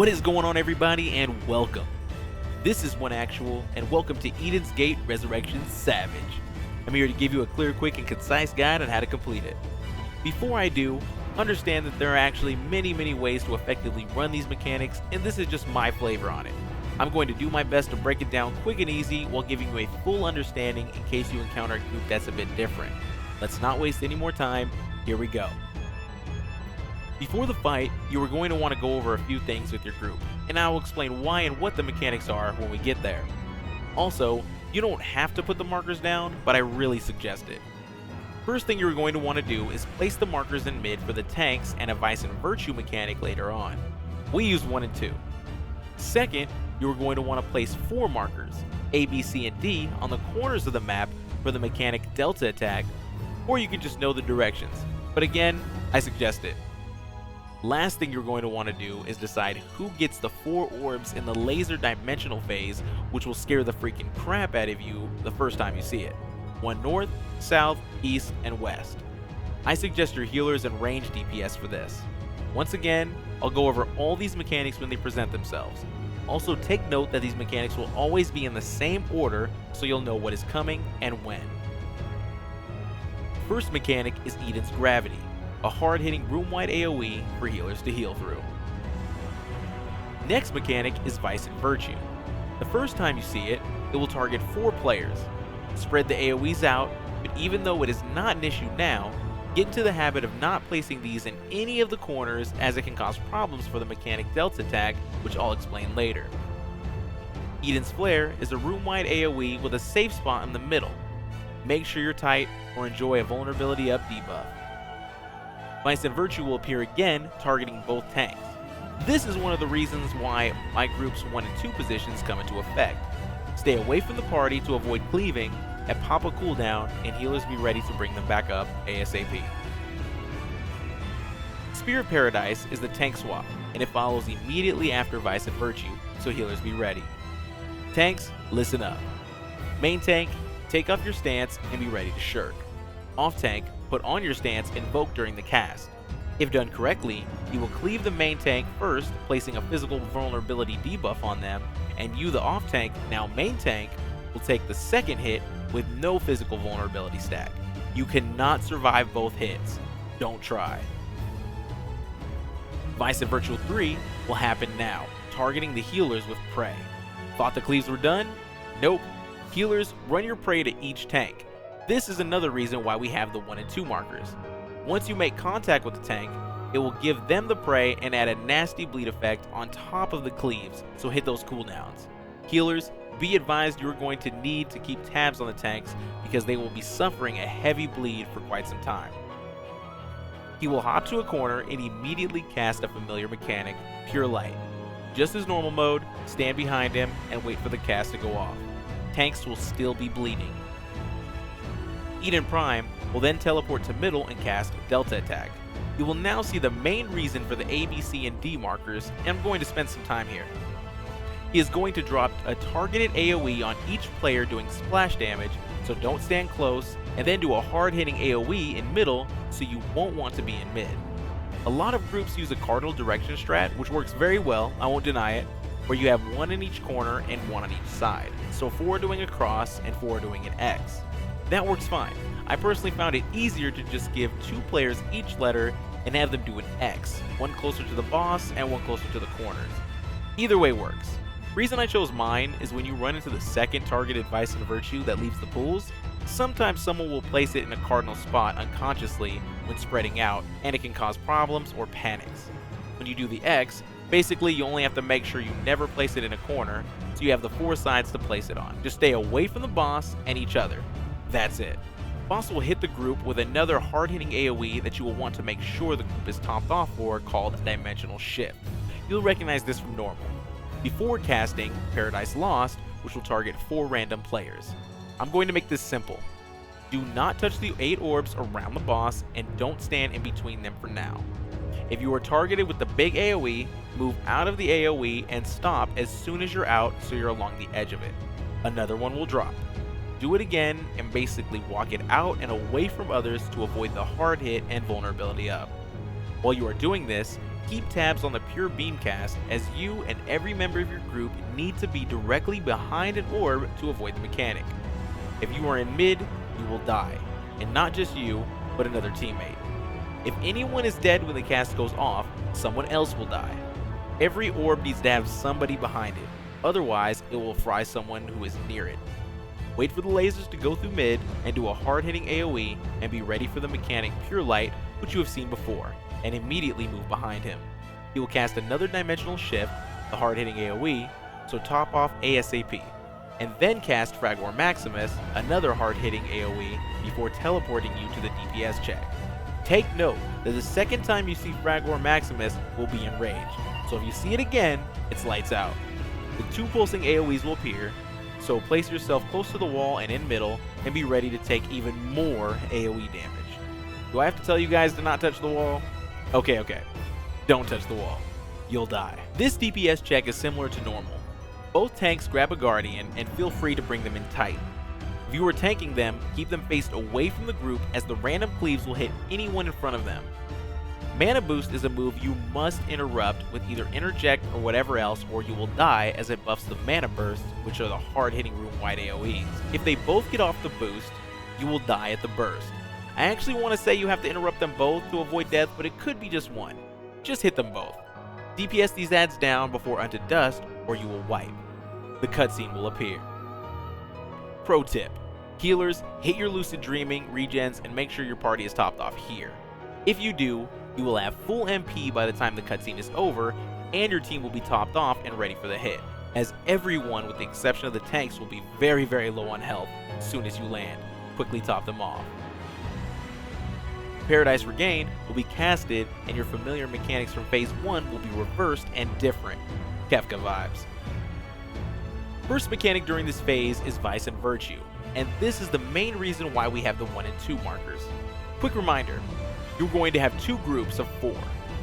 What is going on, everybody, and welcome. This is OneActual, and welcome to Eden's Gate Resurrection Savage. I'm here to give you a clear, quick, and concise guide on how to complete it. Before I do, understand that there are actually many ways to effectively run these mechanics, and this is just my flavor on it. I'm going to do my best to break it down quick and easy while giving you a full understanding in case you encounter a group that's a bit different. Let's not waste any more time. Here we go. Before the fight, you are going to want to go over a few things with your group, and I will explain why and what the mechanics are when we get there. Also, you don't have to put the markers down, but I really suggest it. First thing you're going to want to do is place the markers in mid for the tanks and a Vice and Virtue mechanic later on. We use 1 and 2. Second, you are going to want to place 4 markers, A, B, C, and D, on the corners of the map for the mechanic Delta attack, or you can just know the directions, but again, I suggest it. Last thing you're going to want to do is decide who gets the 4 orbs in the laser dimensional phase, which will scare the freaking crap out of you the first time you see it. 1 north, south, east, and west. I suggest your healers and range DPS for this. Once again, I'll go over all these mechanics when they present themselves. Also take note that these mechanics will always be in the same order so you'll know what is coming and when. First mechanic is Eden's Gravity, a hard-hitting room-wide AoE for healers to heal through. Next mechanic is Vice and Virtue. The first time you see it, it will target 4 players. Spread the AoEs out, but even though it is not an issue now, get into the habit of not placing these in any of the corners as it can cause problems for the mechanic Delta attack, which I'll explain later. Eden's Flare is a room-wide AoE with a safe spot in the middle. Make sure you're tight or enjoy a vulnerability up debuff. Vice and Virtue will appear again, targeting both tanks. This is one of the reasons why my group's 1 and 2 positions come into effect. Stay away from the party to avoid cleaving, and pop a cooldown, and healers be ready to bring them back up ASAP. Spear of Paradise is the tank swap, and it follows immediately after Vice and Virtue, so healers be ready. Tanks, listen up. Main tank, take off your stance and be ready to shirk. Off tank, put on your stance, invoke during the cast. If done correctly, you will cleave the main tank first, placing a physical vulnerability debuff on them, and you, the off tank, now main tank, will take the second hit with no physical vulnerability stack. You cannot survive both hits. Don't try. Vice and Virtual 3 will happen now, targeting the healers with prey. Thought the cleaves were done? Nope. Healers, run your prey to each tank. This is another reason why we have the 1 and 2 markers. Once you make contact with the tank, it will give them the prey and add a nasty bleed effect on top of the cleaves, so hit those cooldowns. Healers, be advised you're going to need to keep tabs on the tanks because they will be suffering a heavy bleed for quite some time. He will hop to a corner and immediately cast a familiar mechanic, Pure Light. Just as normal mode, stand behind him and wait for the cast to go off. Tanks will still be bleeding. Eden Prime will then teleport to middle and cast Delta attack. You will now see the main reason for the A, B, C, and D markers, and I'm going to spend some time here. He is going to drop a targeted AoE on each player doing splash damage, so don't stand close, and then do a hard-hitting AoE in middle, so you won't want to be in mid. A lot of groups use a cardinal direction strat, which works very well, I won't deny it, where you have 1 in each corner and 1 on each side, so 4 doing a cross and 4 doing an X. That works fine. I personally found it easier to just give 2 players each letter and have them do an X, 1 closer to the boss and 1 closer to the corners. Either way works. Reason I chose mine is when you run into the second targeted Vice and Virtue that leaves the pools, sometimes someone will place it in a cardinal spot unconsciously when spreading out, and it can cause problems or panics. When you do the X, basically you only have to make sure you never place it in a corner, so you have the 4 sides to place it on. Just stay away from the boss and each other. That's it. Boss will hit the group with another hard-hitting AoE that you will want to make sure the group is topped off for, called Dimensional Shift. You'll recognize this from normal. Before casting Paradise Lost, which will target 4 random players. I'm going to make this simple. Do not touch the 8 orbs around the boss and don't stand in between them for now. If you are targeted with the big AoE, move out of the AoE and stop as soon as you're out so you're along the edge of it. Another one will drop. Do it again and basically walk it out and away from others to avoid the hard hit and vulnerability up. While you are doing this, keep tabs on the pure beam cast, as you and every member of your group need to be directly behind an orb to avoid the mechanic. If you are in mid, you will die, and not just you, but another teammate. If anyone is dead when the cast goes off, someone else will die. Every orb needs to have somebody behind it, otherwise it will fry someone who is near it. Wait for the lasers to go through mid and do a hard-hitting AoE, and be ready for the mechanic Pure Light, which you have seen before, and immediately move behind him. He will cast another dimensional shift, the hard-hitting AoE, so top off ASAP, and then cast Fragor Maximus, another hard-hitting AoE, before teleporting you to the DPS check. Take note that the second time you see Fragor Maximus will be Enrage, so if you see it again, it's lights out. The 2 pulsing AoEs will appear, so place yourself close to the wall and in middle, and be ready to take even more AoE damage. Do I have to tell you guys to not touch the wall? Okay, don't touch the wall. You'll die. This DPS check is similar to normal. Both tanks grab a Guardian and feel free to bring them in tight. If you are tanking them, keep them faced away from the group, as the random cleaves will hit anyone in front of them. Mana Boost is a move you must interrupt with either Interject or whatever else, or you will die, as it buffs the Mana Bursts, which are the hard-hitting room-wide AoEs. If they both get off the boost, you will die at the burst. I actually want to say you have to interrupt them both to avoid death, but it could be just one. Just hit them both. DPS these ads down before Unto Dust, or you will wipe. The cutscene will appear. Pro tip: healers, hit your Lucid Dreaming, regens, and make sure your party is topped off here. If you do, you will have full MP by the time the cutscene is over, and your team will be topped off and ready for the hit, as everyone with the exception of the tanks will be very low on health as soon as you land. Quickly top them off. Paradise Regained will be casted, and your familiar mechanics from Phase 1 will be reversed and different. Kefka vibes. First mechanic during this phase is Vice and Virtue, and this is the main reason why we have the 1 and 2 markers. Quick reminder, you're going to have 2 groups of 4.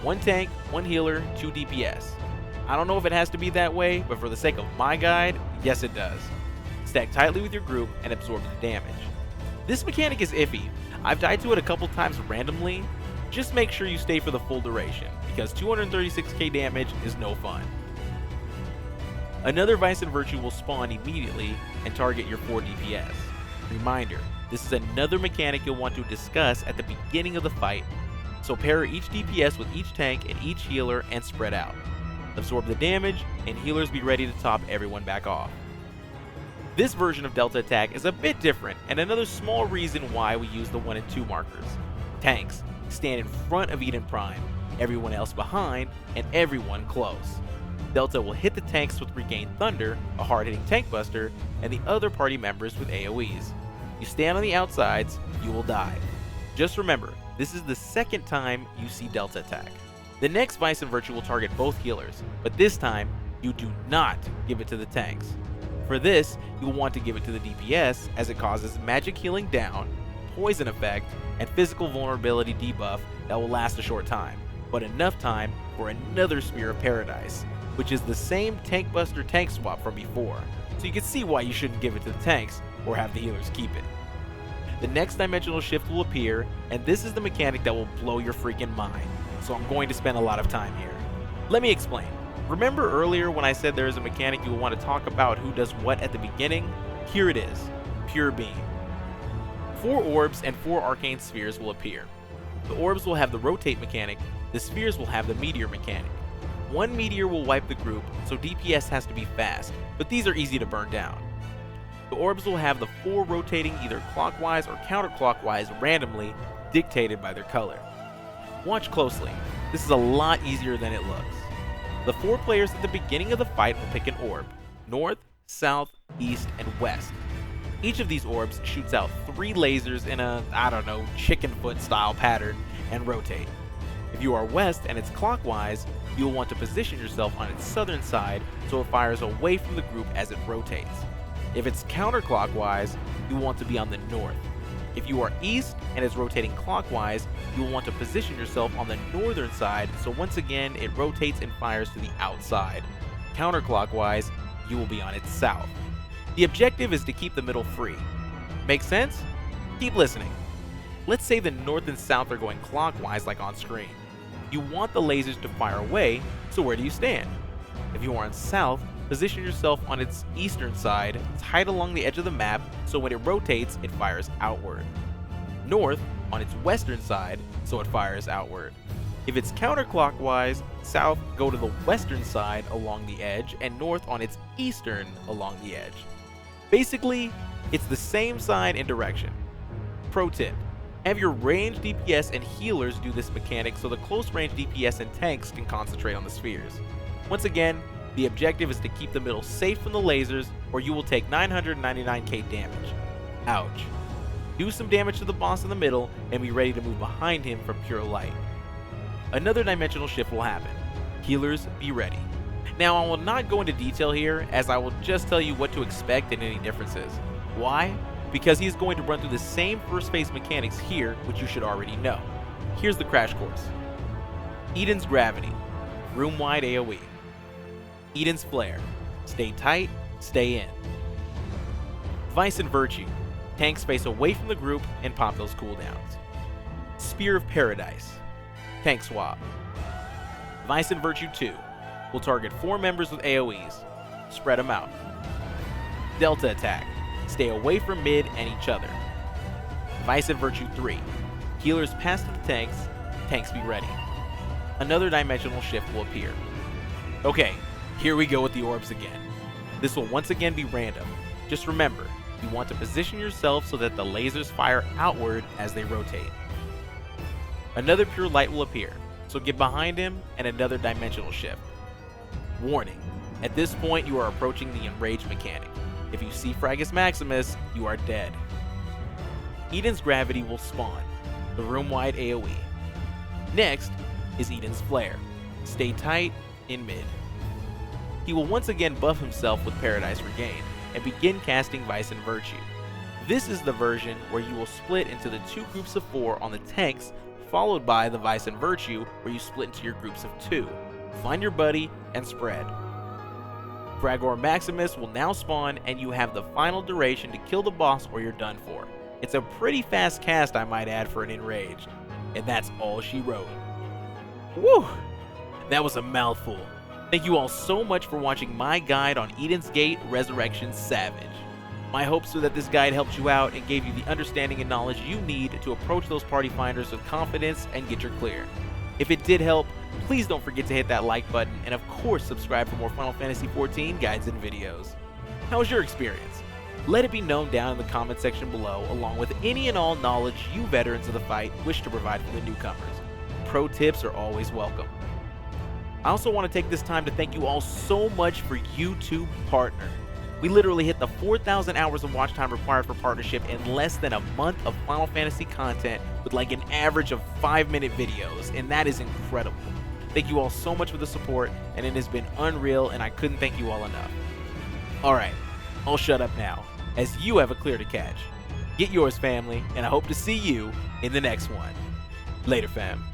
1 tank, 1 healer, 2 DPS. I don't know if it has to be that way, but for the sake of my guide, yes it does. Stack tightly with your group and absorb the damage. This mechanic is iffy. I've died to it a couple times randomly. Just make sure you stay for the full duration, because 236k damage is no fun. Another Vice and Virtue will spawn immediately and target your 4 DPS. Reminder, this is another mechanic you'll want to discuss at the beginning of the fight, so pair each DPS with each tank and each healer and spread out. Absorb the damage, and healers be ready to top everyone back off. This version of Delta Attack is a bit different, and another small reason why we use the 1 and 2 markers. Tanks stand in front of Eden Prime, everyone else behind, and everyone close. Delta will hit the tanks with Regained Thunder, a hard-hitting tank buster, and the other party members with AoEs. You stand on the outsides, you will die. Just remember, this is the second time you see Delta Attack. The next Vice and Virtue will target both healers, but this time, you do not give it to the tanks. For this, you will want to give it to the DPS, as it causes magic healing down, poison effect, and physical vulnerability debuff that will last a short time, but enough time for another Spear of Paradise, which is the same tank buster tank swap from before, so you can see why you shouldn't give it to the tanks or have the healers keep it. The next dimensional shift will appear, and this is the mechanic that will blow your freaking mind, so I'm going to spend a lot of time here. Let me explain. Remember earlier when I said there is a mechanic you will want to talk about who does what at the beginning? Here it is, Pure Beam. 4 orbs and 4 arcane spheres will appear. The orbs will have the rotate mechanic, the spheres will have the meteor mechanic. 1 meteor will wipe the group, so DPS has to be fast, but these are easy to burn down. The orbs will have the 4 rotating either clockwise or counterclockwise randomly, dictated by their color. Watch closely, this is a lot easier than it looks. The 4 players at the beginning of the fight will pick an orb, north, south, east, and west. Each of these orbs shoots out 3 lasers in a, chicken foot style pattern and rotate. If you are west and it's clockwise, you will want to position yourself on its southern side so it fires away from the group as it rotates. If it's counterclockwise, you will want to be on the north. If you are east and it's rotating clockwise, you will want to position yourself on the northern side so once again it rotates and fires to the outside. Counterclockwise, you will be on its south. The objective is to keep the middle free. Make sense? Keep listening. Let's say the north and south are going clockwise like on screen. You want the lasers to fire away, so where do you stand? If you are on south, position yourself on its eastern side, tight along the edge of the map, so when it rotates, it fires outward. North, on its western side, so it fires outward. If it's counterclockwise, south, go to the western side along the edge, and north on its eastern along the edge. Basically, it's the same side and direction. Pro tip: have your range DPS and healers do this mechanic so the close range DPS and tanks can concentrate on the spheres. Once again, the objective is to keep the middle safe from the lasers, or you will take 999k damage. Ouch. Do some damage to the boss in the middle and be ready to move behind him for pure light. Another dimensional shift will happen. Healers, be ready. Now, I will not go into detail here, as I will just tell you what to expect and any differences. Why? Because he is going to run through the same first phase mechanics here, which you should already know. Here's the crash course. Eden's Gravity, room-wide AoE. Eden's Flare, stay tight, stay in. Vice and Virtue, tank space away from the group and pop those cooldowns. Spear of Paradise, tank swap. Vice and Virtue 2, will target 4 members with AoEs, spread them out. Delta Attack, stay away from mid and each other. Vice and Virtue 3, healers pass to the tanks, tanks be ready. Another dimensional shift will appear. Okay, here we go with the orbs again. This will once again be random. Just remember, you want to position yourself so that the lasers fire outward as they rotate. Another pure light will appear, so get behind him, and another dimensional shift. Warning, at this point you are approaching the Enrage mechanic. If you see Fragus Maximus, you are dead. Eden's Gravity will spawn, the room-wide AoE. Next is Eden's Flare, stay tight in mid. He will once again buff himself with Paradise Regained, and begin casting Vice and Virtue. This is the version where you will split into the 2 groups of 4 on the tanks, followed by the Vice and Virtue where you split into your groups of 2. Find your buddy and spread. Fragor Maximus will now spawn, and you have the final duration to kill the boss or you're done for. It's a pretty fast cast, I might add, for an Enraged. And that's all she wrote. Woo! That was a mouthful. Thank you all so much for watching my guide on Eden's Gate Resurrection Savage. My hopes are that this guide helped you out and gave you the understanding and knowledge you need to approach those party finders with confidence and get your clear. If it did help, please don't forget to hit that like button, and of course subscribe for more Final Fantasy XIV guides and videos. How was your experience? Let it be known down in the comment section below, along with any and all knowledge you veterans of the fight wish to provide for the newcomers. Pro tips are always welcome. I also want to take this time to thank you all so much for YouTube Partner. We literally hit the 4,000 hours of watch time required for partnership in less than a month of Final Fantasy content with like an average of 5-minute videos, and that is incredible. Thank you all so much for the support, and it has been unreal, and I couldn't thank you all enough. Alright, I'll shut up now, as you have a clear to catch. Get yours, family, and I hope to see you in the next one. Later, fam.